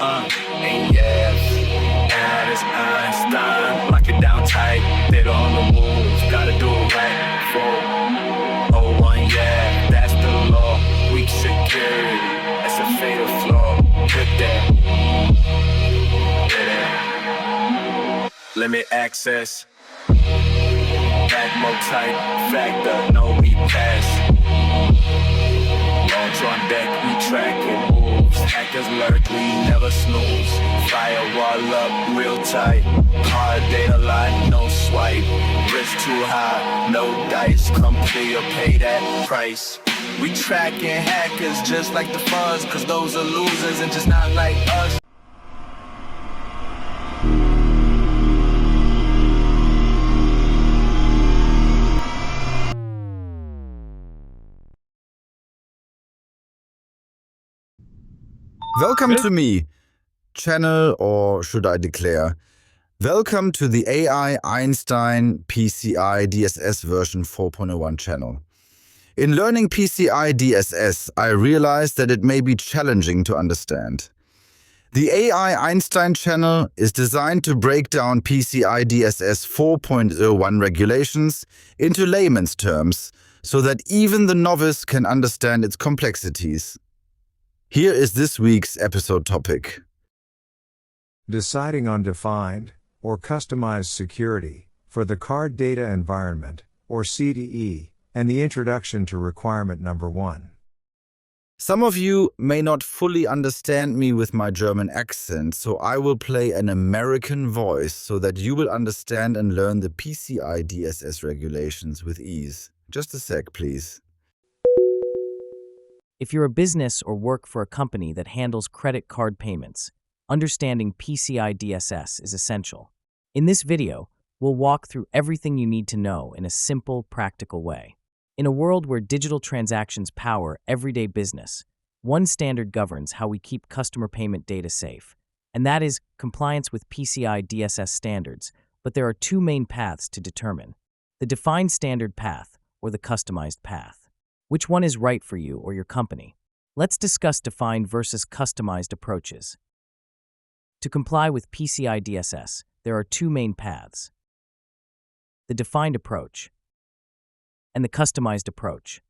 And yes, that is Einstein. Lock it down tight, they on the moves. Gotta do it right for 01, yeah, that's the law. Weak security, that's a fatal flaw. Good that. Limit access. Back more tight, factor, no we pass. Launch on deck, we tracking moves. Hackers lurk, we never snooze. Firewall up, real tight. Hard data line, no swipe. Risk too high, no dice. Come clear, pay that price. We tracking hackers just like the fuzz, cause those are losers and just not like us. Welcome to me, channel, or should I declare, welcome to the AI-Einstein PCI DSS version 4.01 channel. In learning PCI DSS, I realized that it may be challenging to understand. The AI-Einstein channel is designed to break down PCI DSS 4.01 regulations into layman's terms so that even the novice can understand its complexities. Here is this week's episode topic. Deciding on defined or customized security for the card data environment, or CDE, and the introduction to requirement number 1. Some of you may not fully understand me with my German accent, so I will play an American voice so that you will understand and learn the PCI DSS regulations with ease. Just a sec, please. If you're a business or work for a company that handles credit card payments, understanding PCI DSS is essential. In this video, we'll walk through everything you need to know in a simple, practical way. In a world where digital transactions power everyday business, one standard governs how we keep customer payment data safe, and that is compliance with PCI DSS standards, but there are two main paths to determine: the defined standard path or the customized path. Which one is right for you or your company? Let's discuss defined versus customized approaches. To comply with PCI DSS, there are two main paths: the defined approach and the customized approach.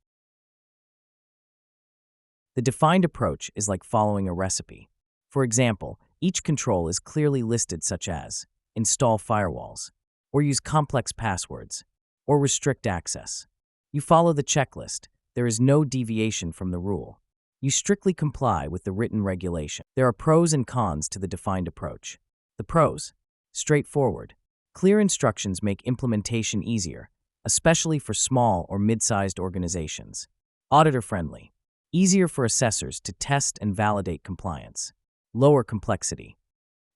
The defined approach is like following a recipe. For example, each control is clearly listed, such as install firewalls, or use complex passwords, or restrict access. You follow the checklist. There is no deviation from the rule. You strictly comply with the written regulation. There are pros and cons to the defined approach. The pros: straightforward. Clear instructions make implementation easier, especially for small or mid-sized organizations. Auditor-friendly. Easier for assessors to test and validate compliance. Lower complexity.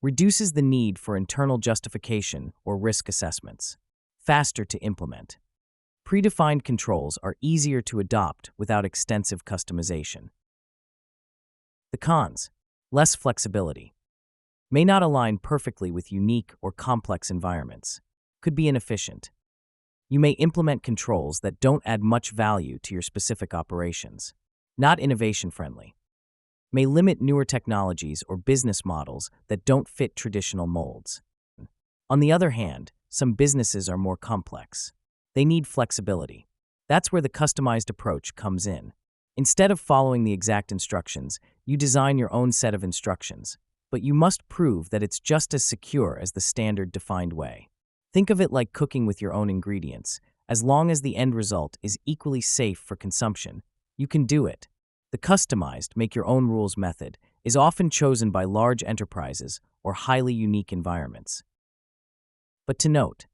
Reduces the need for internal justification or risk assessments. Faster to implement. Predefined controls are easier to adopt without extensive customization. The cons: less flexibility. May not align perfectly with unique or complex environments. Could be inefficient. You may implement controls that don't add much value to your specific operations. Not innovation-friendly. May limit newer technologies or business models that don't fit traditional molds. On the other hand, some businesses are more complex. They need flexibility. That's where the customized approach comes in. Instead of following the exact instructions, you design your own set of instructions, but you must prove that it's just as secure as the standard defined way. Think of it like cooking with your own ingredients. As long as the end result is equally safe for consumption, you can do it. The customized, make your own rules method is often chosen by large enterprises or highly unique environments. But to note,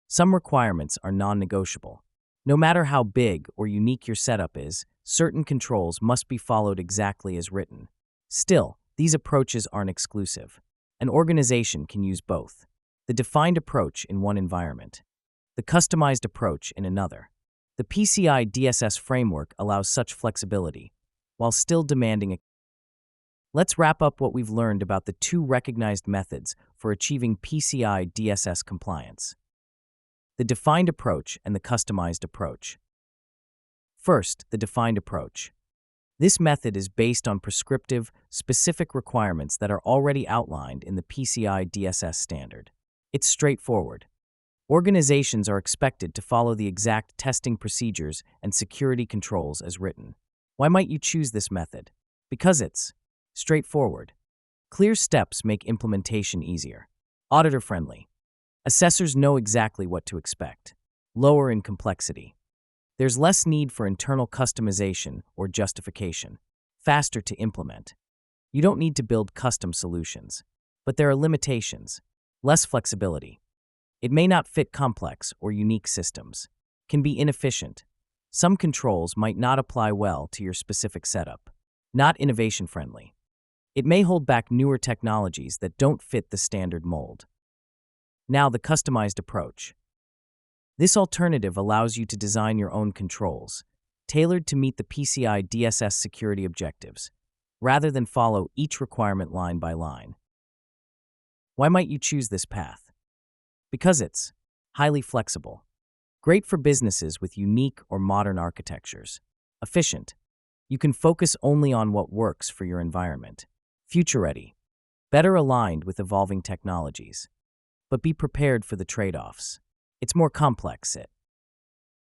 some requirements are non-negotiable. No matter how big or unique your setup is, certain controls must be followed exactly as written. Still, these approaches aren't exclusive. An organization can use both: the defined approach in one environment, the customized approach in another. The PCI DSS framework allows such flexibility, while still demanding a... Let's wrap up what we've learned about the two recognized methods for achieving PCI DSS compliance: the defined approach and the customized approach. First, the defined approach. This method is based on prescriptive, specific requirements that are already outlined in the PCI DSS standard. It's straightforward. Organizations are expected to follow the exact testing procedures and security controls as written. Why might you choose this method? Because it's straightforward. Clear steps make implementation easier. Auditor-friendly. Assessors know exactly what to expect. Lower in complexity. There's less need for internal customization or justification. Faster to implement. You don't need to build custom solutions. But there are limitations. Less flexibility. It may not fit complex or unique systems. Can be inefficient. Some controls might not apply well to your specific setup. Not innovation-friendly. It may hold back newer technologies that don't fit the standard mold. Now, the customized approach. This alternative allows you to design your own controls, tailored to meet the PCI DSS security objectives, rather than follow each requirement line by line. Why might you choose this path? Because it's highly flexible, great for businesses with unique or modern architectures, efficient. You can focus only on what works for your environment, future-ready, better aligned with evolving technologies. But be prepared for the trade-offs. It's more complex. It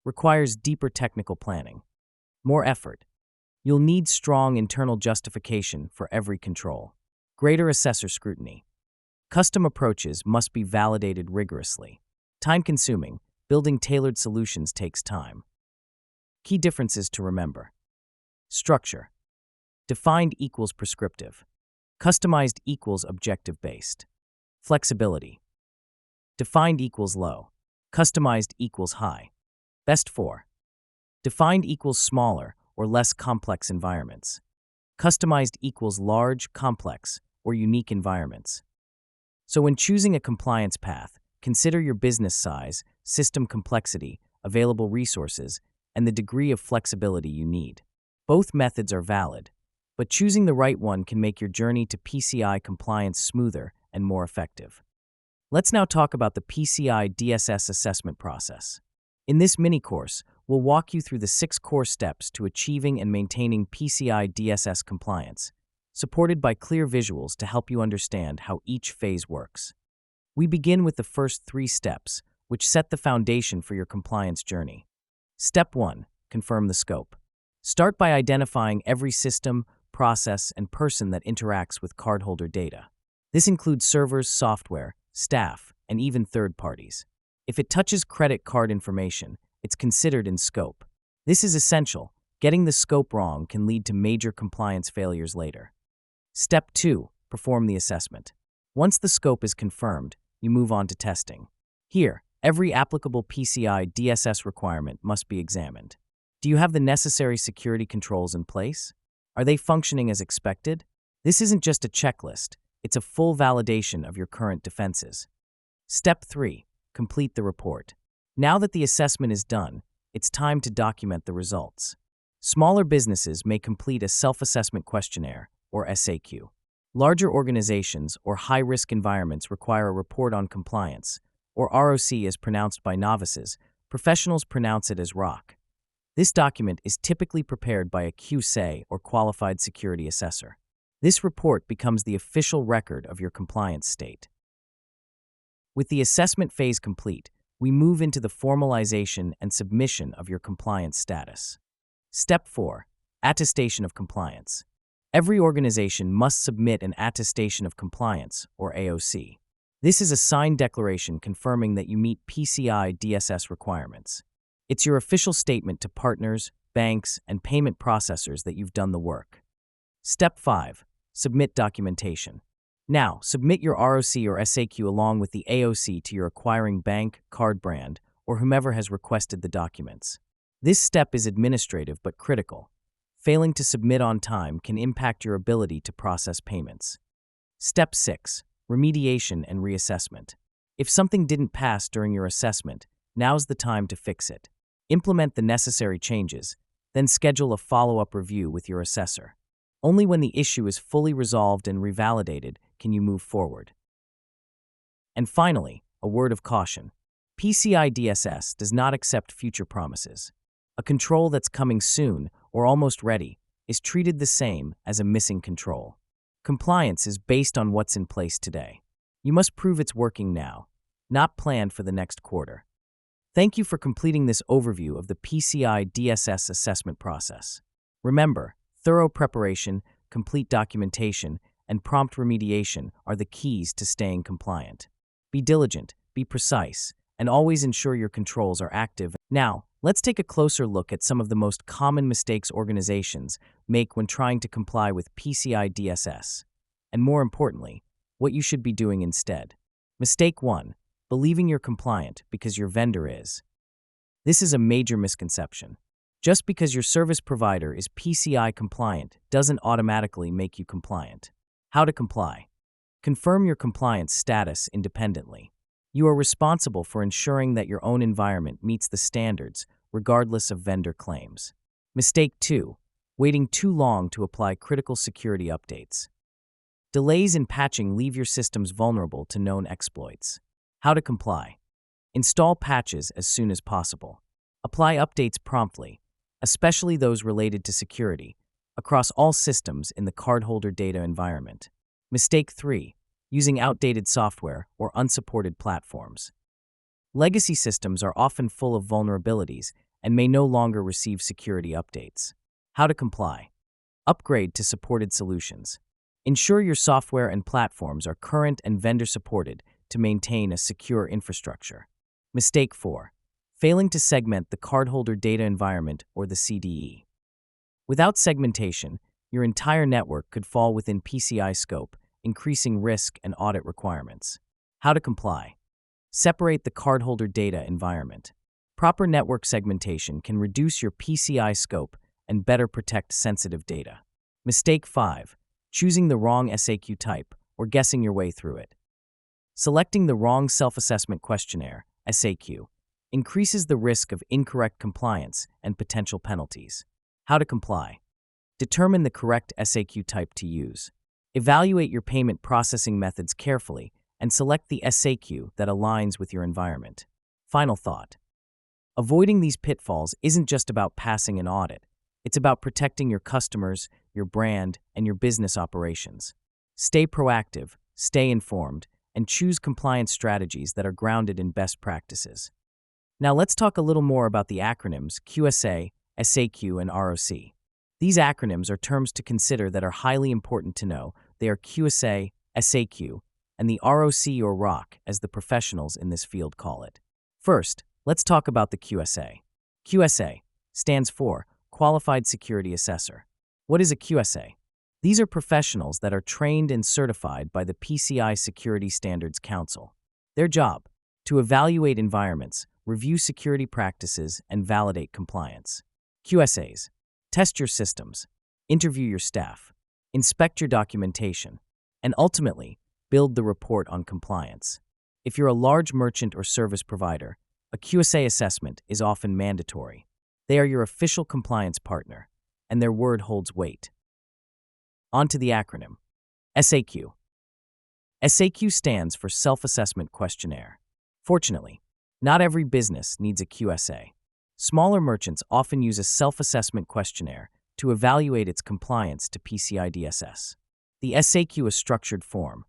requires deeper technical planning, more effort. You'll need strong internal justification for every control, greater assessor scrutiny. Custom approaches must be validated rigorously. Time-consuming, building tailored solutions takes time. Key differences to remember. Structure. Defined equals prescriptive. Customized equals objective-based. Flexibility. Defined equals low. Customized equals high. Best for. Defined equals smaller or less complex environments. Customized equals large, complex, or unique environments. So when choosing a compliance path, consider your business size, system complexity, available resources, and the degree of flexibility you need. Both methods are valid, but choosing the right one can make your journey to PCI compliance smoother and more effective. Let's now talk about the PCI DSS assessment process. In this mini-course, we'll walk you through the 6 core steps to achieving and maintaining PCI DSS compliance, supported by clear visuals to help you understand how each phase works. We begin with the first 3 steps, which set the foundation for your compliance journey. Step 1. Confirm the scope. Start by identifying every system, process, and person that interacts with cardholder data. This includes servers, software, staff, and even third parties. If it touches credit card information, it's considered in scope. This is essential. Getting the scope wrong can lead to major compliance failures later. Step 2. Perform the assessment. Once the scope is confirmed, you move on to testing. Here, every applicable PCI DSS requirement must be examined. Do you have the necessary security controls in place? Are they functioning as expected? This isn't just a checklist, it's a full validation of your current defenses. Step 3. Complete the report. Now that the assessment is done, it's time to document the results. Smaller businesses may complete a self-assessment questionnaire, or SAQ. Larger organizations or high-risk environments require a report on compliance, or ROC as pronounced by novices. Professionals pronounce it as ROC. This document is typically prepared by a QSA or qualified security assessor. This report becomes the official record of your compliance state. With the assessment phase complete, we move into the formalization and submission of your compliance status. Step 4. Attestation of compliance. Every organization must submit an attestation of compliance, or AOC. This is a signed declaration confirming that you meet PCI DSS requirements. It's your official statement to partners, banks, and payment processors that you've done the work. Step 5. Submit documentation. Now, submit your ROC or SAQ along with the AOC to your acquiring bank, card brand, or whomever has requested the documents. This step is administrative but critical. Failing to submit on time can impact your ability to process payments. Step 6. Remediation and reassessment. If something didn't pass during your assessment, now's the time to fix it. Implement the necessary changes, then schedule a follow-up review with your assessor. Only when the issue is fully resolved and revalidated can you move forward. And finally, a word of caution. PCI DSS does not accept future promises. A control that's coming soon or almost ready is treated the same as a missing control. Compliance is based on what's in place today. You must prove it's working now, not plan for the next quarter. Thank you for completing this overview of the PCI DSS assessment process. Remember, thorough preparation, complete documentation, and prompt remediation are the keys to staying compliant. Be diligent, be precise, and always ensure your controls are active. Now, let's take a closer look at some of the most common mistakes organizations make when trying to comply with PCI DSS, and more importantly, what you should be doing instead. Mistake 1. Believing you're compliant because your vendor is. This is a major misconception. Just because your service provider is PCI compliant doesn't automatically make you compliant. How to comply. Confirm your compliance status independently. You are responsible for ensuring that your own environment meets the standards, regardless of vendor claims. Mistake 2. Waiting too long to apply critical security updates. Delays in patching leave your systems vulnerable to known exploits. How to comply. Install patches as soon as possible. Apply updates promptly, especially those related to security, across all systems in the cardholder data environment. Mistake 3. Using outdated software or unsupported platforms. Legacy systems are often full of vulnerabilities and may no longer receive security updates. How to comply. Upgrade to supported solutions. Ensure your software and platforms are current and vendor supported to maintain a secure infrastructure. Mistake 4. Failing to segment the cardholder data environment or the CDE. Without segmentation, your entire network could fall within PCI scope, increasing risk and audit requirements. How to comply. Separate the cardholder data environment. Proper network segmentation can reduce your PCI scope and better protect sensitive data. Mistake 5. Choosing the wrong SAQ type or guessing your way through it. Selecting the wrong self-assessment questionnaire, SAQ, increases the risk of incorrect compliance and potential penalties. How to comply. Determine the correct SAQ type to use. Evaluate your payment processing methods carefully and select the SAQ that aligns with your environment. Final thought. Avoiding these pitfalls isn't just about passing an audit. It's about protecting your customers, your brand, and your business operations. Stay proactive, stay informed, and choose compliance strategies that are grounded in best practices. Now let's talk a little more about the acronyms QSA, SAQ, and ROC. These acronyms are terms to consider that are highly important to know. They are QSA, SAQ, and the ROC or ROC, as the professionals in this field call it. First, let's talk about the QSA. QSA stands for Qualified Security Assessor. What is a QSA? These are professionals that are trained and certified by the PCI Security Standards Council. Their job: to evaluate environments, review security practices, and validate compliance. QSAs: test your systems, interview your staff, inspect your documentation, and ultimately, build the report on compliance. If you're a large merchant or service provider, a QSA assessment is often mandatory. They are your official compliance partner, and their word holds weight. On to the acronym. SAQ. SAQ stands for Self-Assessment Questionnaire. Fortunately, not every business needs a QSA. Smaller merchants often use a self-assessment questionnaire to evaluate its compliance to PCI DSS. The SAQ is structured form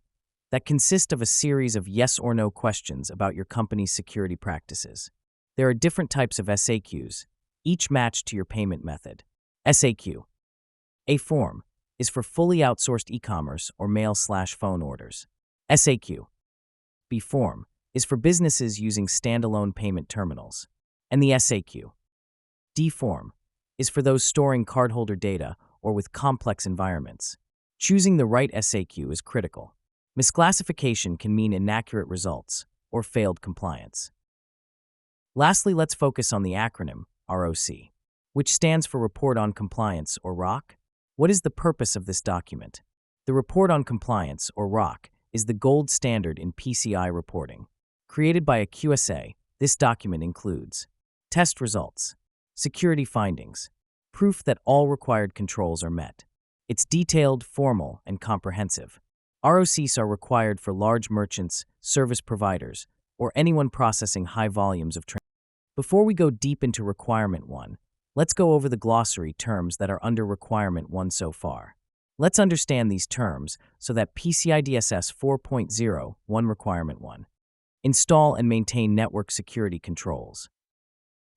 that consists of a series of yes or no questions about your company's security practices. There are different types of SAQs, each matched to your payment method. SAQ. A form is for fully outsourced e-commerce or mail/phone orders. SAQ. B form is for businesses using standalone payment terminals. And the SAQ. D form is for those storing cardholder data or with complex environments. Choosing the right SAQ is critical. Misclassification can mean inaccurate results or failed compliance. Lastly, let's focus on the acronym ROC, which stands for Report on Compliance or ROC. What is the purpose of this document? The Report on Compliance or ROC is the gold standard in PCI reporting. Created by a QSA, this document includes test results, security findings, proof that all required controls are met. It's detailed, formal, and comprehensive. ROCs are required for large merchants, service providers, or anyone processing high volumes of transactions. Before we go deep into Requirement 1, Let's go over the glossary terms that are under Requirement 1 so far. Let's understand these terms so that PCI DSS 4.0 1 Requirement 1. Install and maintain network security controls.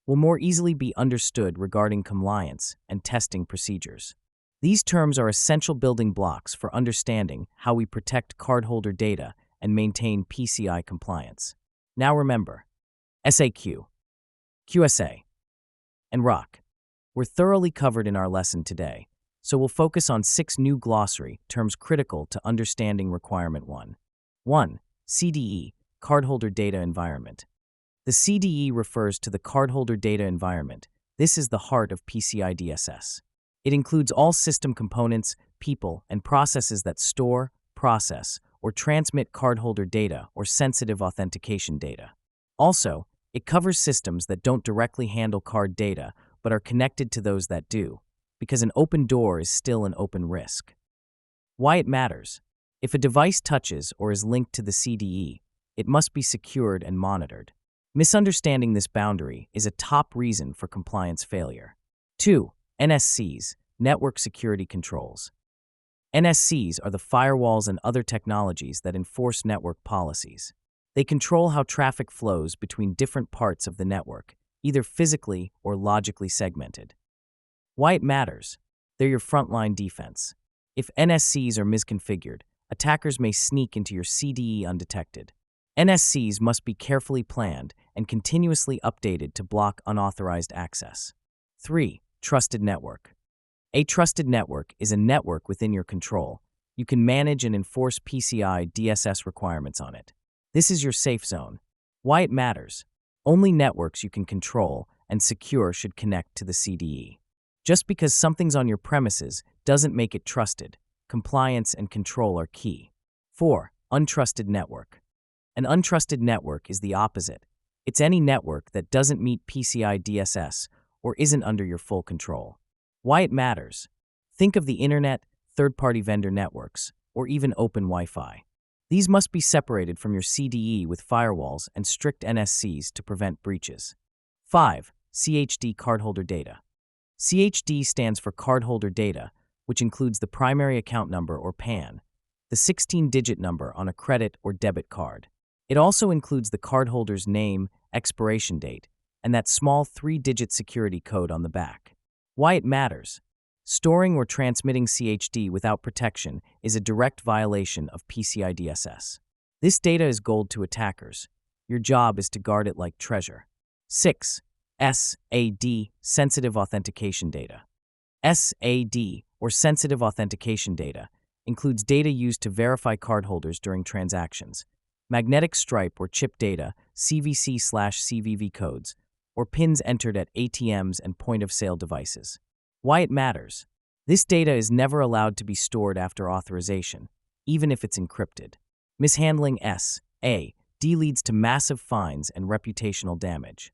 Will more easily be understood regarding compliance and testing procedures. These terms are essential building blocks for understanding how we protect cardholder data and maintain PCI compliance. Now remember, SAQ, QSA, and ROC were thoroughly covered in our lesson today, so we'll focus on 6 new glossary terms critical to understanding Requirement 1. 1. CDE, Cardholder Data Environment. The CDE refers to the cardholder data environment. This is the heart of PCI DSS. It includes all system components, people, and processes that store, process, or transmit cardholder data or sensitive authentication data. Also, it covers systems that don't directly handle card data but are connected to those that do, because an open door is still an open risk. Why it matters. If a device touches or is linked to the CDE, it must be secured and monitored. Misunderstanding this boundary is a top reason for compliance failure. 2. NSCs, Network Security Controls. NSCs are the firewalls and other technologies that enforce network policies. They control how traffic flows between different parts of the network, either physically or logically segmented. Why it matters. They're your frontline defense. If NSCs are misconfigured, attackers may sneak into your CDE undetected. NSCs must be carefully planned and continuously updated to block unauthorized access. 3. Trusted network. A trusted network is a network within your control. You can manage and enforce PCI DSS requirements on it. This is your safe zone. Why it matters. Only networks you can control and secure should connect to the CDE. Just because something's on your premises doesn't make it trusted. Compliance and control are key. 4. Untrusted network. An untrusted network is the opposite. It's any network that doesn't meet PCI DSS or isn't under your full control. Why it matters. Think of the internet, third-party vendor networks, or even open Wi-Fi. These must be separated from your CDE with firewalls and strict NSCs to prevent breaches. 5. CHD cardholder data. CHD stands for cardholder data, which includes the primary account number or PAN, the 16-digit number on a credit or debit card. It also includes the cardholder's name, expiration date, and that small 3-digit security code on the back. Why it matters. Storing or transmitting CHD without protection is a direct violation of PCI DSS. This data is gold to attackers. Your job is to guard it like treasure. 6. SAD, Sensitive Authentication Data. SAD, or Sensitive Authentication Data, includes data used to verify cardholders during transactions. Magnetic stripe or chip data, CVC/CVV codes, or PINs entered at ATMs and point-of-sale devices. Why it matters. This data is never allowed to be stored after authorization, even if it's encrypted. Mishandling SAD leads to massive fines and reputational damage.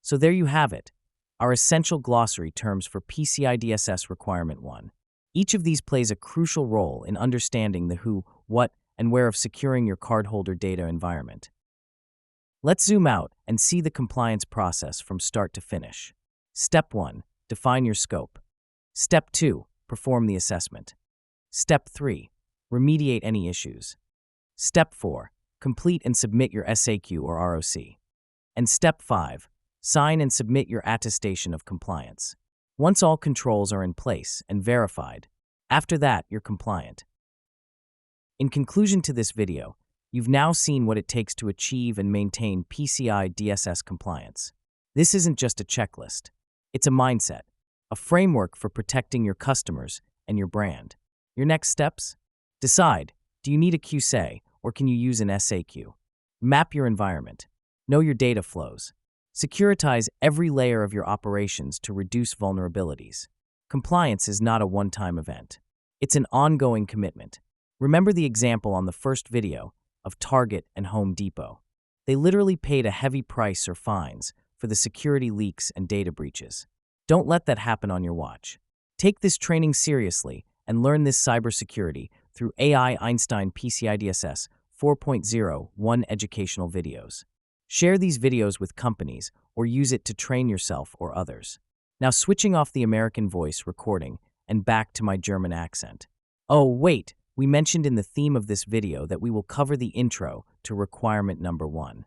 So there you have it, our essential glossary terms for PCI DSS Requirement 1. Each of these plays a crucial role in understanding the who, what, and where of securing your cardholder data environment. Let's zoom out and see the compliance process from start to finish. Step 1. Define your scope. Step 2. Perform the assessment. Step 3. Remediate any issues. Step 4. Complete and submit your SAQ or ROC. And Step 5. Sign and submit your attestation of compliance. Once all controls are in place and verified, after that, you're compliant. In conclusion to this video, you've now seen what it takes to achieve and maintain PCI DSS compliance. This isn't just a checklist. It's a mindset, a framework for protecting your customers and your brand. Your next steps? Decide, do you need a QSA or can you use an SAQ? Map your environment. Know your data flows. Securitize every layer of your operations to reduce vulnerabilities. Compliance is not a one-time event. It's an ongoing commitment. Remember the example on the first video of Target and Home Depot. They literally paid a heavy price or fines for the security leaks and data breaches. Don't let that happen on your watch. Take this training seriously and learn this cybersecurity through AI-Einstein PCI DSS 4.0 1 educational videos. Share these videos with companies or use it to train yourself or others. Now switching off the American voice recording and back to my German accent. Oh, wait, we mentioned in the theme of this video that we will cover the intro to requirement number 1.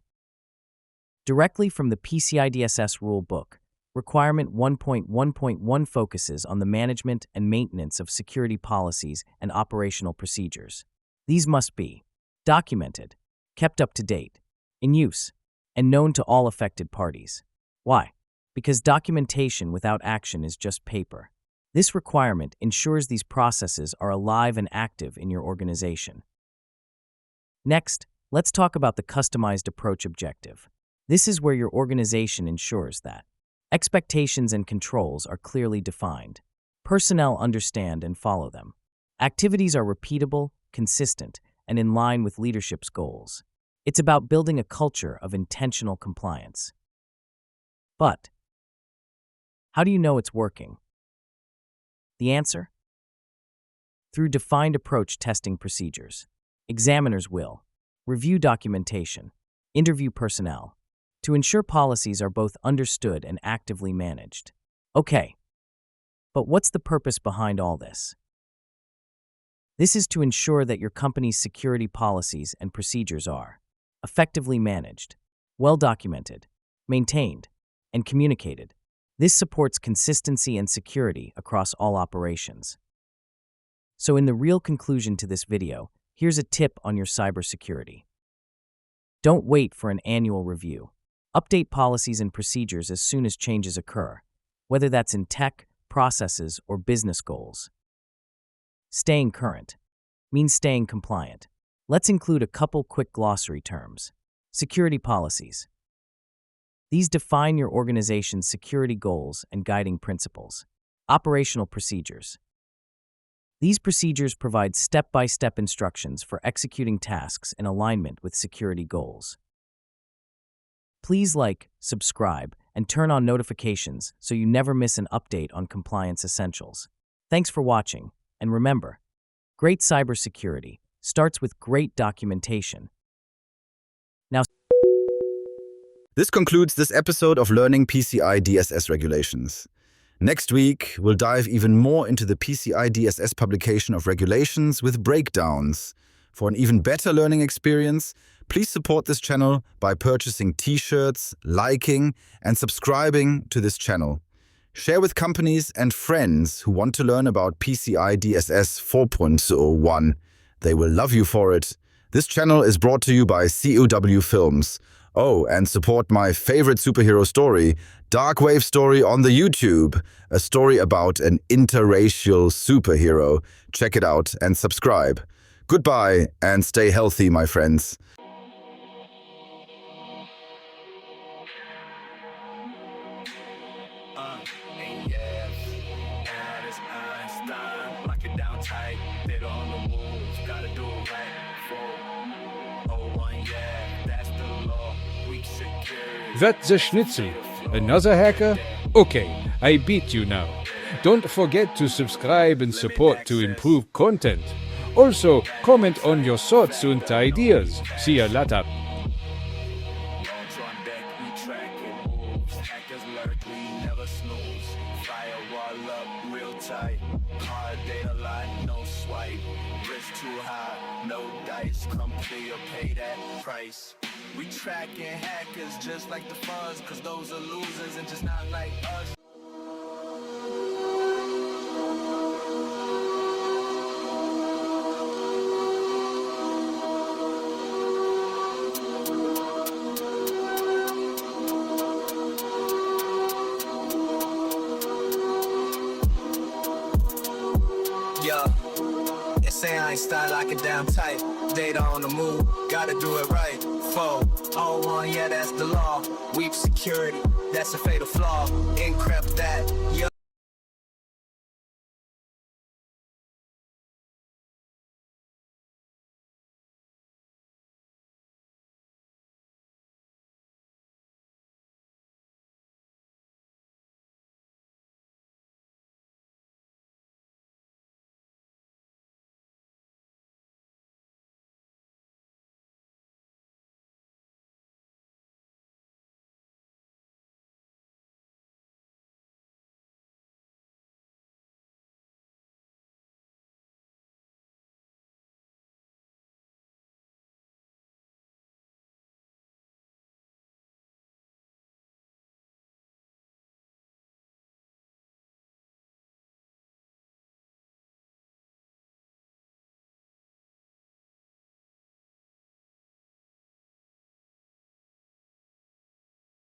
Directly from the PCI DSS rule book, requirement 1.1.1 focuses on the management and maintenance of security policies and operational procedures. These must be documented, kept up to date, in use, and known to all affected parties. Why? Because documentation without action is just paper. This requirement ensures these processes are alive and active in your organization. Next, let's talk about the customized approach objective. This is where your organization ensures that expectations and controls are clearly defined. Personnel understand and follow them. Activities are repeatable, consistent, and in line with leadership's goals. It's about building a culture of intentional compliance. But how do you know it's working? The answer? Through defined approach testing procedures. Examiners will review documentation, interview personnel, to ensure policies are both understood and actively managed. Okay, but what's the purpose behind all this? This is to ensure that your company's security policies and procedures are effectively managed, well documented, maintained, and communicated. This supports consistency and security across all operations. So in the real conclusion to this video, here's a tip on your cybersecurity. Don't wait for an annual review. Update policies and procedures as soon as changes occur, whether that's in tech, processes, or business goals. Staying current means staying compliant. Let's include a couple quick glossary terms. Security policies. These define your organization's security goals and guiding principles. Operational procedures. These procedures provide step-by-step instructions for executing tasks in alignment with security goals. Please like, subscribe, and turn on notifications so you never miss an update on compliance essentials. Thanks for watching, and remember, great cybersecurity starts with great documentation. Now, This concludes this episode of Learning PCI DSS Regulations. Next week, we'll dive even more into the PCI DSS publication of regulations with breakdowns. For an even better learning experience, please support this channel by purchasing t-shirts, liking, and subscribing to this channel. Share with companies and friends who want to learn about PCI DSS 4.01. They will love you for it. This channel is brought to you by CUW Films. Oh, and support my favorite superhero story, Dark Wave Story on the YouTube, a story about an interracial superhero. Check it out and subscribe. Goodbye and stay healthy, my friends. And yeah, this Einstein, lock it down tight, they on the moves, gotta do it right. 401, yeah, that's the law, weak security. That's the schnitzel. Another hacker? Okay, I beat you now. Don't forget to subscribe and support to improve content. Also, comment on your thoughts and ideas. See you later. Launch on deck, we tracking moves, hackers lurk, we never snooze. Firewall up, real tight, hard data line, no swipe. Risk too high, no dice, come clear, pay that price. We tracking hackers just like the fuzz, cause those are losers and just not like us. Yeah, it's AI-Einstein, lock it down tight. Data on the move, gotta do it right. 401, yeah, that's the law. Weak security, that's a fatal flaw. Encrypt that, yeah.